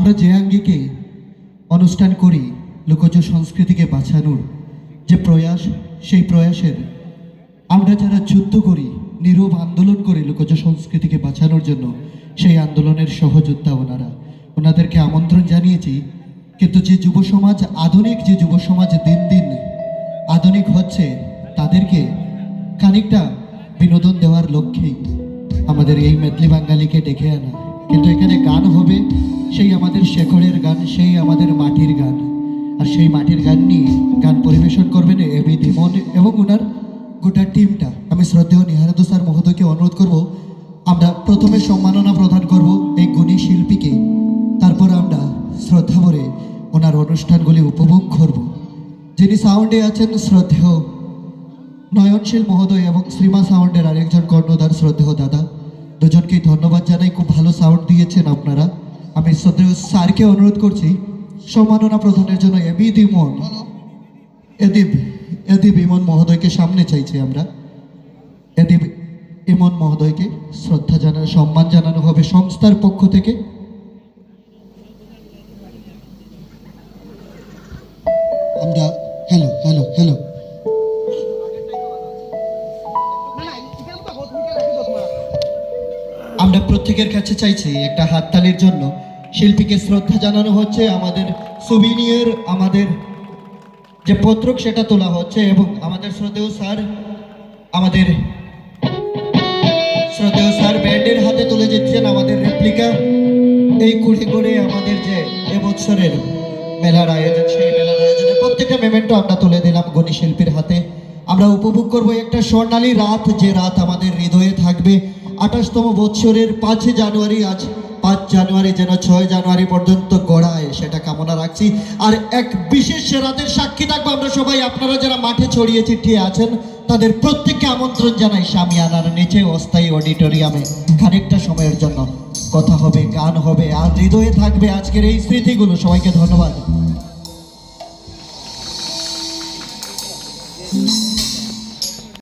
আমরা যে আঙ্গিকে অনুষ্ঠান করি লোকজ সংস্কৃতিকে বাঁচানোর যে প্রয়াস, সেই প্রয়াসের আমরা যারা যুদ্ধ করি, নীরব আন্দোলন করি লোকজ সংস্কৃতিকে বাঁচানোর জন্য, সেই আন্দোলনের সহযোদ্ধা ওনাদেরকে আমন্ত্রণ জানিয়েছি। কিন্তু যে যুব সমাজ আধুনিক, যে যুব সমাজ দিন দিন আধুনিক হচ্ছে, তাদেরকে খানিকটা বিনোদন দেওয়ার লক্ষ্যেই আমাদের এই মেদলি বাঙালিকে ডেকে আনা। কিন্তু এখানে গান হবে সেই আমাদের শেখরের গান, সেই আমাদের মাটির গান। আর সেই মাটির গান নিয়ে গান পরিবেশন করবেন এবি দিমন এবং ওনার গোটা টিমটা। আমি শ্রদ্ধেয় নিহারাদু স্যার মহোদয়কে অনুরোধ করব, আমরা প্রথমে সম্মাননা প্রদান করব এই গুণী শিল্পীকে, তারপর আমরা শ্রদ্ধা ভরে ওনার অনুষ্ঠানগুলি উপভোগ করব। যিনি সাউন্ডে আছেন শ্রদ্ধেয় নয়নশীল মহোদয় এবং শ্রীমা সাউন্ডের আরেকজন কর্ণধার শ্রদ্ধেয় দাদা, দুজনকেই ধন্যবাদ জানাই, খুব ভালো সাউন্ড দিয়েছেন আপনারা। আমি শ্রদ্ধেয় স্যারকে অনুরোধ করছি সম্মাননা প্রদানের জন্য এদিব ইমন মহোদয়কে সামনে চাইছি। আমরা এদিব ইমন মহোদয়কে শ্রদ্ধা জানানো, সম্মান জানানো হবে সংস্থার পক্ষ থেকে। আমরা হ্যালো হ্যালো হ্যালো আমরা প্রত্যেকের কাছে চাইছি একটা হাততালির জন্য। শিল্পীকে শ্রদ্ধা জানানো হচ্ছে, আমাদের সুভিনিয়র, আমাদের যে পত্রক সেটা তোলা হচ্ছে এবং আমাদের শ্রদ্ধেয় স্যার ব্যান্ডের হাতে তুলে দিচ্ছেন আমাদের রেপ্লিকা। এই কুড়ি করে আমাদের যে এবছরের মেলার আয়োজন, সেই মেলার আয়োজনে প্রত্যেকটা মেমেন্টো আমরা তুলে দিলাম গণী শিল্পীর হাতে। আমরা উপভোগ করব একটা স্বর্ণালী রাত, যে রাত আমাদের হৃদয়ে থাকবে। 28তম বৎসরের 5 জানুয়ারি, আজ 5 জানুয়ারি যেন 6 জানুয়ারি পর্যন্ত গড়ায়, সেটা কামনা রাখছি। আর এক বিশেষ রাতের সাক্ষী থাকবো আমরা সবাই। আপনারা যারা মাঠে ছড়িয়ে ছিটিয়ে আছেন তাদের প্রত্যেককে আমন্ত্রণ জানাই শামিয়ানার নিচে অস্থায়ী অডিটোরিয়ামে খানিকটা সময়ের জন্য কথা হবে, গান হবে, আর হৃদয়ে থাকবে আজকের এই স্মৃতিগুলো। সবাইকে ধন্যবাদ।